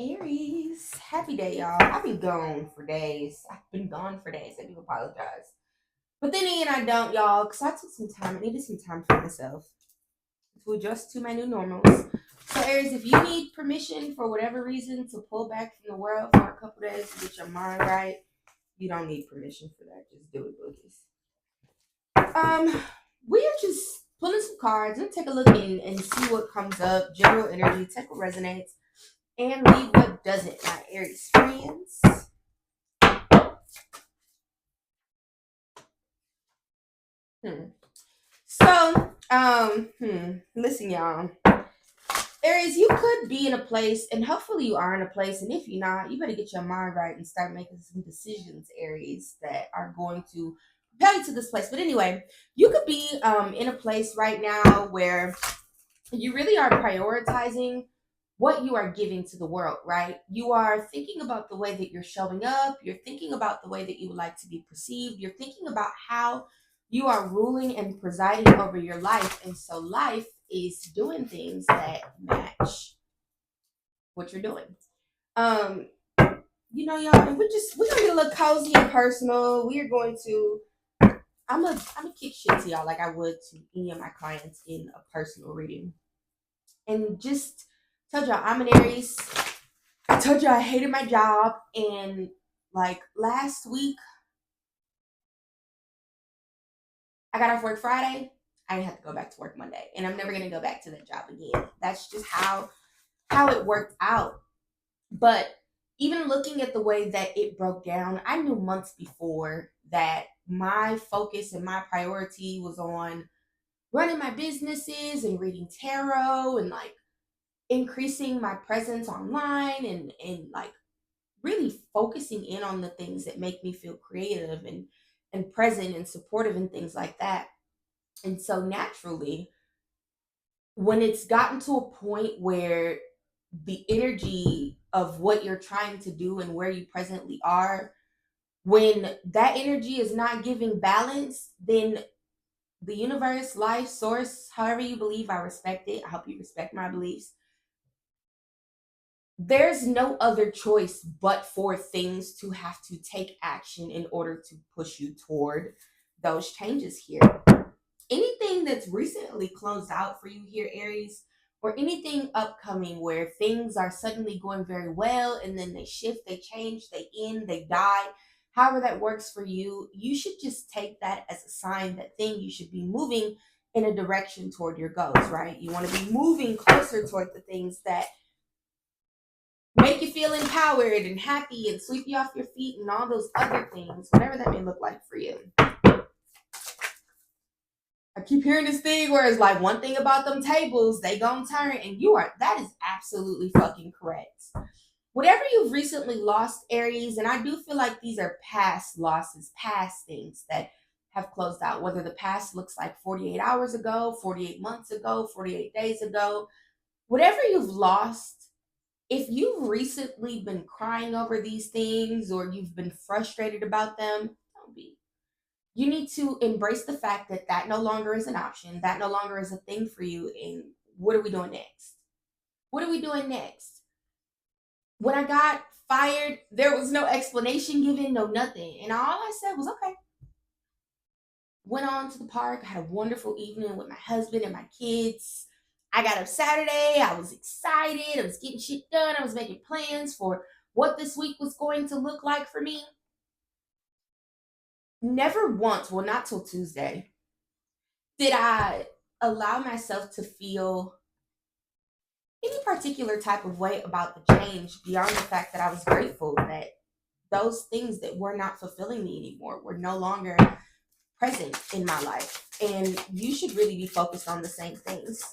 Aries, happy day, y'all. I've been gone for days. I've been gone for days. I do apologize. But then again, I don't, y'all, because I took some time. I needed some time for myself to adjust to my new normals. So, Aries, if you need permission for whatever reason to pull back from the world for a couple days to get your mind right, you don't need permission for that. Just do it, boogies. We are just pulling some cards and take a look in and see what comes up. General energy, take what resonates, and leave what doesn't, my Aries friends. Hmm. Listen, y'all. Aries, you could be in a place, and hopefully you are in a place, and if you're not, you better get your mind right and start making some decisions, Aries, that are going to propel you to this place. But anyway, you could be in a place right now where you really are prioritizing what you are giving to the world, right? You are thinking about the way that you're showing up. You're thinking about the way that you would like to be perceived. You're thinking about how you are ruling and presiding over your life. And so life is doing things that match what you're doing. Um, y'all, and we're gonna get a little cozy and personal. We are going to I'm gonna kick shit to y'all like I would to any of my clients in a personal reading. And just told y'all I'm an Aries. I told you I hated my job, and like last week, I got off work Friday. I didn't have to go back to work Monday, and I'm never gonna go back to that job again. That's just how it worked out. But even looking at the way that it broke down, I knew months before that my focus and my priority was on running my businesses and reading tarot and like increasing my presence online and like really focusing in on the things that make me feel creative and present and supportive and things like that. And so naturally, when it's gotten to a point where the energy of what you're trying to do and where you presently are, when that energy is not giving balance, then the universe, life, source, however you believe, I respect it. I hope you respect my beliefs. There's no other choice but for things to have to take action in order to push you toward those changes here. Anything that's recently closed out for you here, Aries, or anything upcoming where things are suddenly going very well and then they shift, they change, they end, they die, however that works for you, you should just take that as a sign that you should be moving in a direction toward your goals, right? You want to be moving closer toward the things that make you feel empowered and happy and sweep you off your feet and all those other things, whatever that may look like for you. I keep hearing this thing where it's like one thing about them tables, they gonna turn, and that is absolutely fucking correct. Whatever you've recently lost, Aries, and I do feel like these are past losses, past things that have closed out, whether the past looks like 48 hours ago, 48 months ago, 48 days ago, whatever you've lost, if you've recently been crying over these things or you've been frustrated about them, don't be. You need to embrace the fact that that no longer is an option. That no longer is a thing for you. And what are we doing next? What are we doing next? When I got fired, there was no explanation given, no nothing. And all I said was, okay. Went on to the park, had a wonderful evening with my husband and my kids. I got up Saturday. I was excited. I was getting shit done. I was making plans for what this week was going to look like for me. Never once, well, not till Tuesday, did I allow myself to feel any particular type of way about the change beyond the fact that I was grateful that those things that were not fulfilling me anymore were no longer present in my life. And you should really be focused on the same things.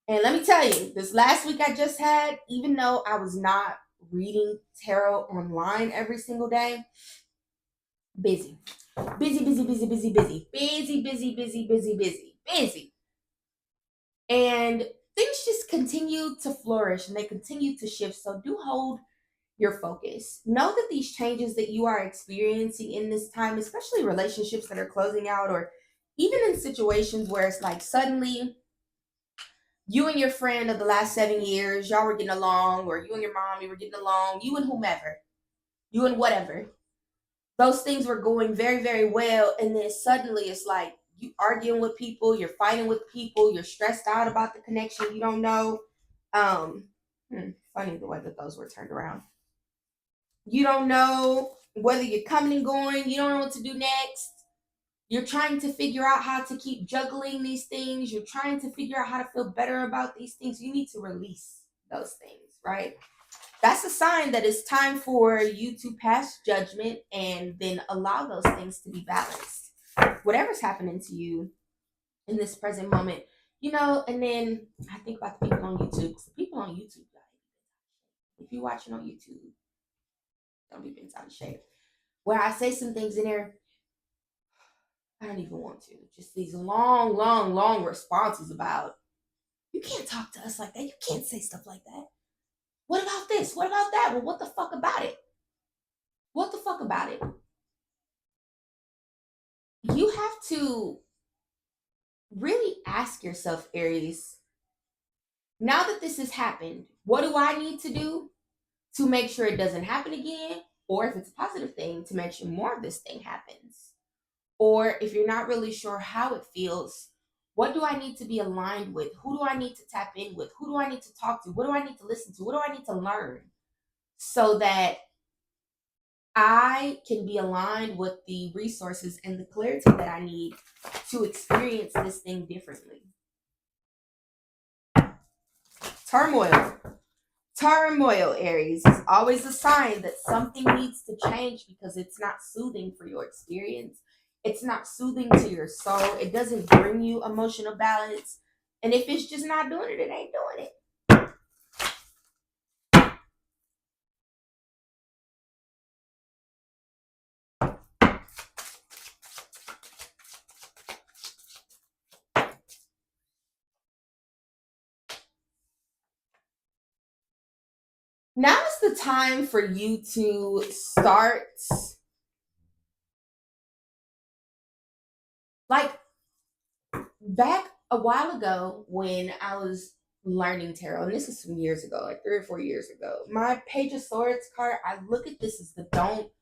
And let me tell you, this last week I just had, even though I was not reading tarot online every single day, busy. Busy, busy, busy, busy, busy. Busy, busy, busy, busy, busy, busy. And things just continue to flourish and they continue to shift. So do hold your focus. Know that these changes that you are experiencing in this time, especially relationships that are closing out, or even in situations where it's like suddenly you and your friend of the last 7 years, y'all were getting along, or you and your mom, you were getting along, you and whomever, you and whatever. Those things were going very, very well. And then suddenly it's like you arguing with people, you're fighting with people, you're stressed out about the connection you don't know. Um, Funny the way that those were turned around. You don't know whether you're coming and going, you don't know what to do next. You're trying to figure out how to keep juggling these things. You're trying to figure out how to feel better about these things. You need to release those things, right? That's a sign that it's time for you to pass judgment and then allow those things to be balanced. Whatever's happening to you in this present moment, and then I think about the people on YouTube. Because the people on YouTube, if you're watching on YouTube, don't be bent out of shape. Where I say some things in there, I don't even want to. Just these long, long, long responses about, you can't talk to us like that. You can't say stuff like that. What about this? What about that? Well, what the fuck about it? What the fuck about it? You have to really ask yourself, Aries, now that this has happened, what do I need to do to make sure it doesn't happen again? Or if it's a positive thing, to make sure more of this thing happens. Or if you're not really sure how it feels, what do I need to be aligned with? Who do I need to tap in with? Who do I need to talk to? What do I need to listen to? What do I need to learn so that I can be aligned with the resources and the clarity that I need to experience this thing differently? Turmoil. Turmoil, Aries, is always a sign that something needs to change because it's not soothing for your experience. It's not soothing to your soul. It doesn't bring you emotional balance. And if it's just not doing it, it ain't doing it. Now is the time for you to start, like, back a while ago when I was learning tarot, and this is some years ago, like 3 or 4 years ago, my Page of Swords card, I look at this as the don't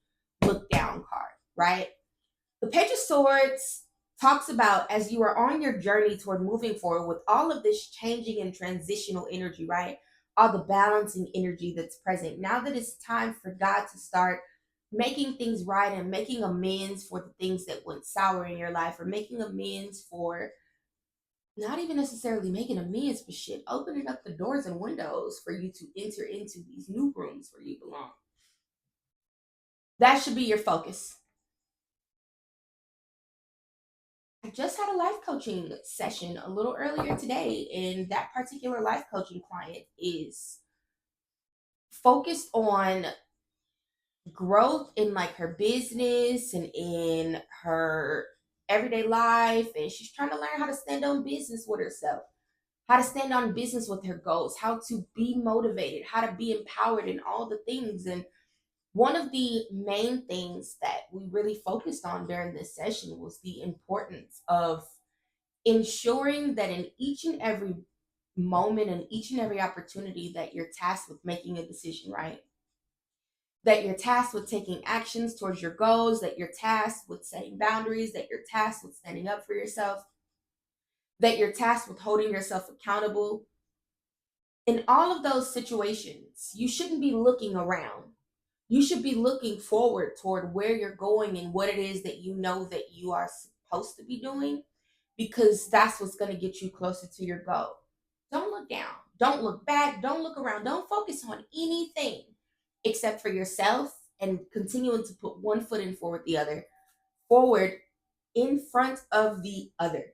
look down card, right? The Page of Swords talks about as you are on your journey toward moving forward with all of this changing and transitional energy, right? All the balancing energy that's present. Now that it's time for God to start making things right and making amends for the things that went sour in your life, or making amends for, not even necessarily making amends for shit, opening up the doors and windows for you to enter into these new rooms where you belong. That should be your focus. I just had a life coaching session a little earlier today, and that particular life coaching client is focused on growth in like her business and in her everyday life, and she's trying to learn how to stand on business with herself, how to stand on business with her goals, how to be motivated, how to be empowered in all the things. And one of the main things that we really focused on during this session was the importance of ensuring that in each and every moment and each and every opportunity that you're tasked with making a decision, right? That you're tasked with taking actions towards your goals, that you're tasked with setting boundaries, that you're tasked with standing up for yourself, that you're tasked with holding yourself accountable. In all of those situations, you shouldn't be looking around. You should be looking forward toward where you're going and what it is that you know that you are supposed to be doing, because that's what's going to get you closer to your goal. Don't look down. Don't look back. Don't look around. Don't focus on anything except for yourself, and continuing to put one foot in forward the other, forward in front of the other.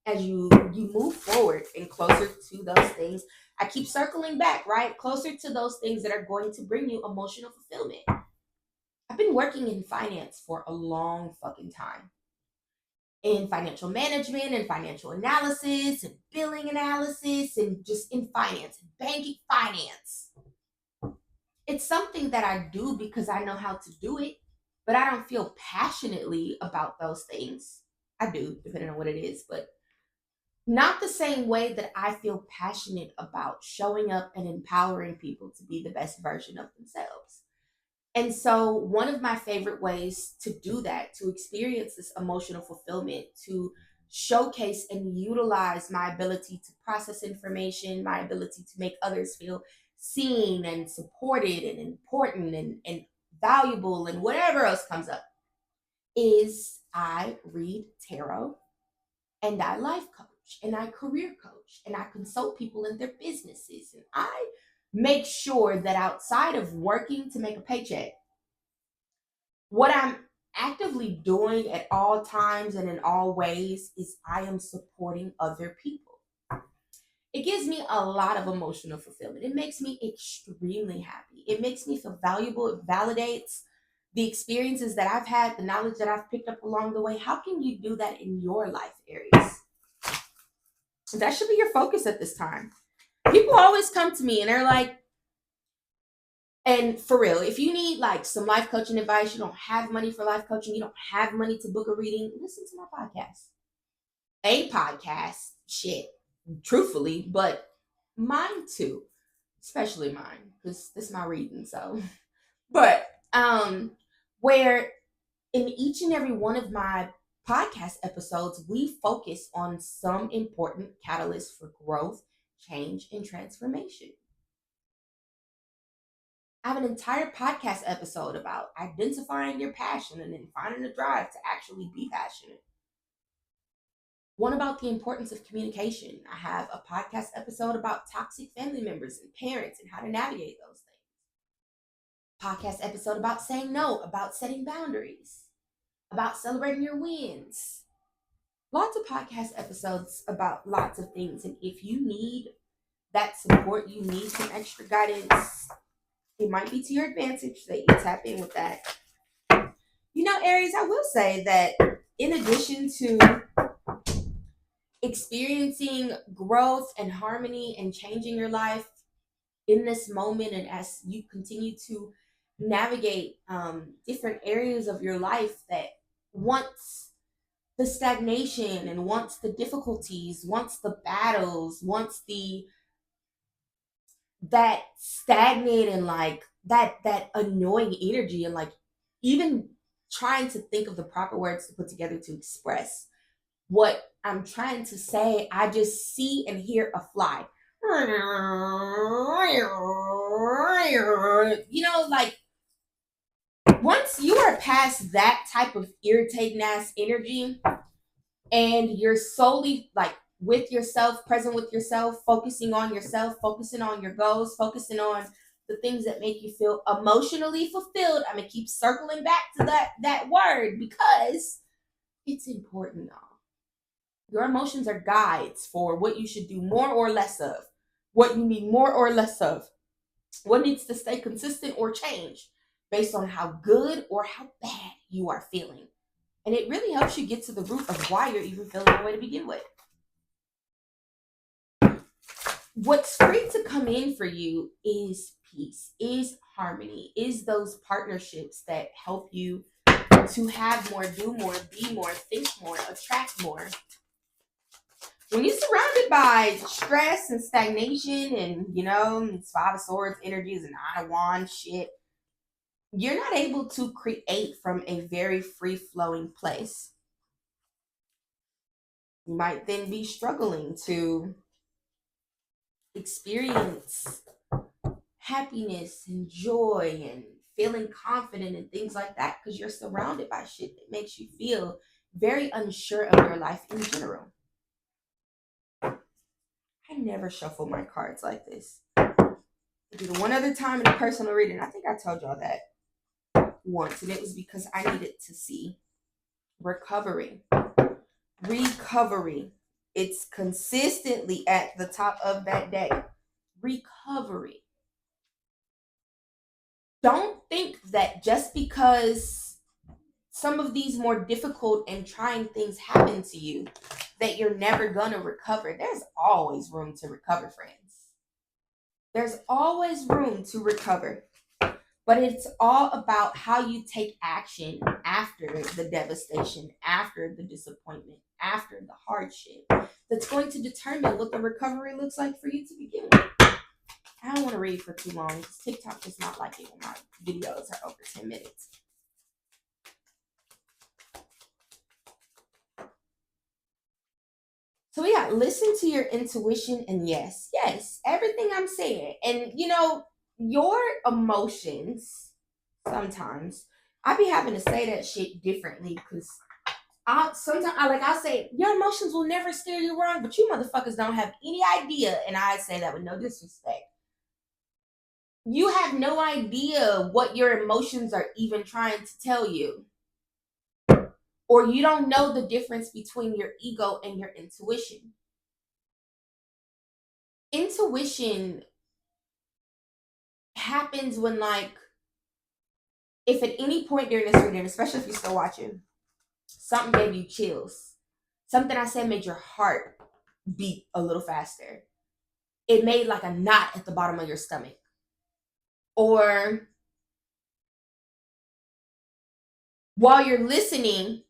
As you move forward and closer to those things, I keep circling back, right? Closer to those things that are going to bring you emotional fulfillment. I've been working in finance for a long fucking time, in financial management and financial analysis and billing analysis, and just in finance, banking finance. It's something that I do because I know how to do it, but I don't feel passionately about those things. I do, depending on what it is, but Not the same way that I feel passionate about showing up and empowering people to be the best version of themselves. And so, one of my favorite ways to do that, to experience this emotional fulfillment, to showcase and utilize my ability to process information, my ability to make others feel seen and supported and important and valuable and whatever else comes up, is I read tarot and I life coach and I career coach and I consult people in their businesses. And I make sure that outside of working to make a paycheck, what I'm actively doing at all times and in all ways is I am supporting other people. It gives me a lot of emotional fulfillment. It makes me extremely happy. It makes me feel valuable. It validates the experiences that I've had, the knowledge that I've picked up along the way. How can you do that in your life, Aries? That should be your focus at this time. People always come to me and they're like, and for real, if you need like some life coaching advice, you don't have money for life coaching, you don't have money to book a reading, listen to my podcast. A podcast, shit, truthfully, but mine too, especially mine, because this is my reading. So, but where in each and every one of my podcast episodes, we focus on some important catalyst for growth, change, and transformation. I have an entire podcast episode about identifying your passion and then finding the drive to actually be passionate. One about the importance of communication. I have a podcast episode about toxic family members and parents and how to navigate those things. Podcast episode about saying no, about setting boundaries, about celebrating your wins. Lots of podcast episodes about lots of things. And if you need that support, you need some extra guidance, it might be to your advantage that you tap in with that. You know, Aries, I will say that in addition to experiencing growth and harmony and changing your life in this moment, and as you continue to navigate different areas of your life that wants the stagnation and wants the difficulties, wants the battles, wants the that stagnant and like that annoying energy, and like even trying to think of the proper words to put together to express what I'm trying to say. I just see and hear a fly. You know, like once you are past that type of irritating ass energy and you're solely like with yourself, present with yourself, focusing on your goals, focusing on the things that make you feel emotionally fulfilled. I'm gonna keep circling back to that word because it's important, y'all. Your emotions are guides for what you should do more or less of, what you need more or less of, what needs to stay consistent or change based on how good or how bad you are feeling. And it really helps you get to the root of why you're even feeling that way to begin with. What's free to come in for you is peace, is harmony, is those partnerships that help you to have more, do more, be more, think more, attract more. When you're surrounded by stress and stagnation and, you know, it's Five of Swords energies and Nine of Wands shit, you're not able to create from a very free flowing place. You might then be struggling to experience happiness and joy and feeling confident and things like that because you're surrounded by shit that makes you feel very unsure of your life in general. I never shuffle my cards like this. I did it one other time in a personal reading. I think I told y'all that once, and it was because I needed to see recovery. It's consistently at the top of that day. Recovery. Don't think that just because some of these more difficult and trying things happen to you that you're never gonna recover. There's always room to recover, friends. There's always room to recover. But it's all about how you take action after the devastation, after the disappointment, after the hardship that's going to determine what the recovery looks like for you to begin with. I don't want to read for too long because TikTok does not like it when my videos are over 10 minutes. So yeah, listen to your intuition, and yes, everything I'm saying. And your emotions, sometimes I be having to say that shit differently because I'll say your emotions will never steer you wrong, but you motherfuckers don't have any idea, and I say that with no disrespect. You have no idea what your emotions are even trying to tell you. Or you don't know the difference between your ego and your intuition. Intuition happens when, like, if at any point during this reading, especially if you're still watching, something gave you chills, something I said made your heart beat a little faster, it made like a knot at the bottom of your stomach, or while you're listening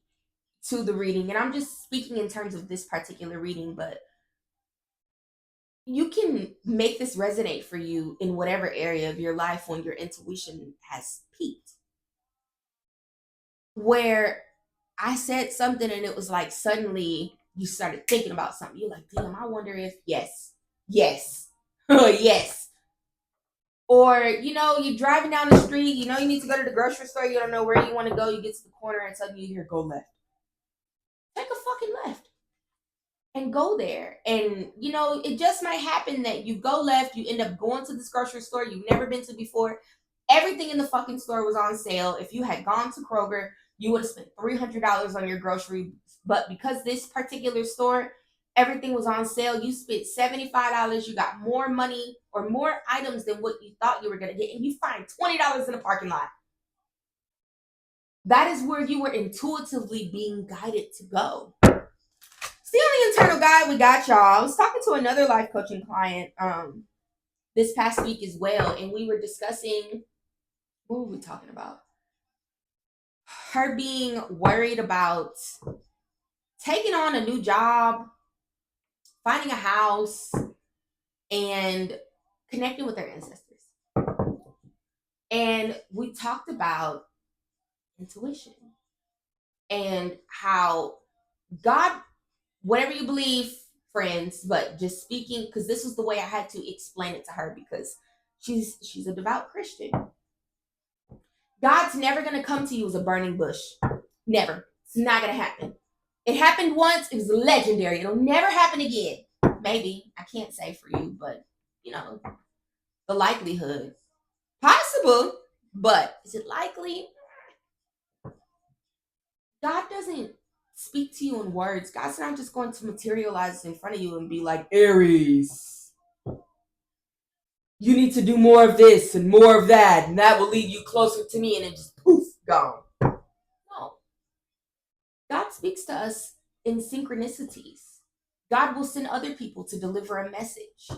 to the reading, and I'm just speaking in terms of this particular reading, but you can make this resonate for you in whatever area of your life when your intuition has peaked. Where I said something and it was like suddenly you started thinking about something. You're like, damn, I wonder if yes, yes. Or, you're driving down the street, you need to go to the grocery store, you don't know where you want to go, you get to the corner and suddenly you hear go left. Take a fucking left and go there. And, it just might happen that you go left, you end up going to this grocery store you've never been to before. Everything in the fucking store was on sale. If you had gone to Kroger, you would have spent $300 on your groceries. But because this particular store, everything was on sale, you spent $75. You got more money or more items than what you thought you were going to get. And you find $20 in the parking lot. That is where you were intuitively being guided to go. Still the internal guide, we got y'all. I was talking to another life coaching client this past week as well, and we were discussing, what were we talking about? Her being worried about taking on a new job, finding a house, and connecting with her ancestors. And we talked about intuition and how God, whatever you believe, friends, but just speaking, because this was the way I had to explain it to her, because she's a devout Christian. God's never going to come to you as a burning bush. Never. It's not going to happen. It happened once. It was legendary. It'll never happen again. Maybe. I can't say for you, but, the likelihood. Possible, but is it likely? God doesn't speak to you in words. God's not just going to materialize in front of you and be like, Aries, you need to do more of this and more of that, and that will lead you closer to me, and then just poof, gone. No. God speaks to us in synchronicities. God will send other people to deliver a message.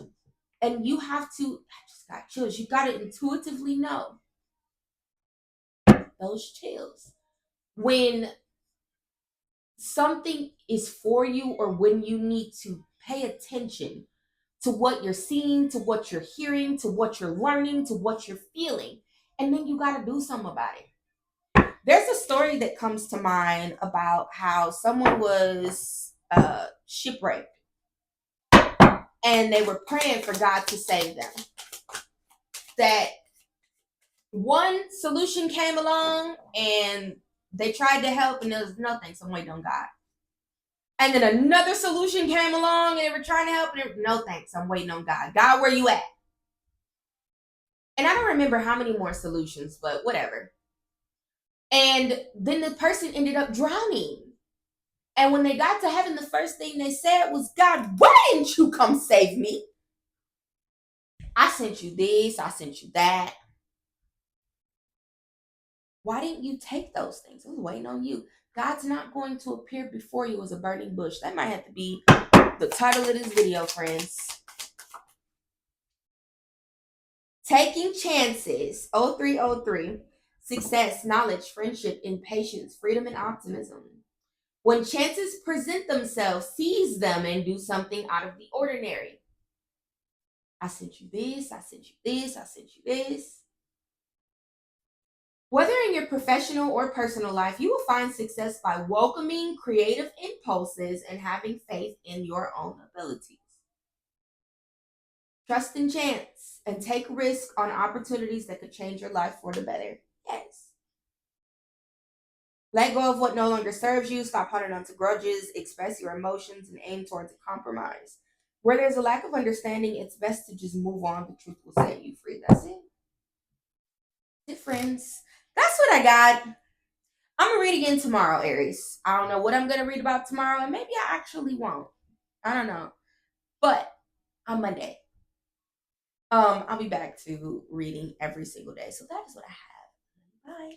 And you have to, I just got chills. You got to intuitively know those chills. When something is for you, or when you need to pay attention to what you're seeing, to what you're hearing, to what you're learning, to what you're feeling. And then you got to do something about it. There's a story that comes to mind about how someone was shipwrecked and they were praying for God to save them. That one solution came along and they tried to help, and there was no thanks, I'm waiting on God. And then another solution came along and they were trying to help, and no thanks, I'm waiting on God. God, where you at? And I don't remember how many more solutions, but whatever. And then the person ended up drowning. And when they got to heaven, the first thing they said was, God, why didn't you come save me? I sent you this, I sent you that. Why didn't you take those things? I was waiting on you. God's not going to appear before you as a burning bush. That might have to be the title of this video, friends. Taking chances, 0303, success, knowledge, friendship, impatience, freedom, and optimism. When chances present themselves, seize them and do something out of the ordinary. I sent you this, I sent you this, I sent you this. Whether in your professional or personal life, you will find success by welcoming creative impulses and having faith in your own abilities. Trust in chance and take risk on opportunities that could change your life for the better. Yes. Let go of what no longer serves you. Stop holding on to grudges. Express your emotions and aim towards a compromise. Where there's a lack of understanding, it's best to just move on. The truth will set you free. That's it. Friends. That's what I got. I'm gonna read again tomorrow, Aries. I don't know what I'm gonna read about tomorrow, and maybe I actually won't. I don't know. But on Monday, I'll be back to reading every single day. So that is what I have. Bye.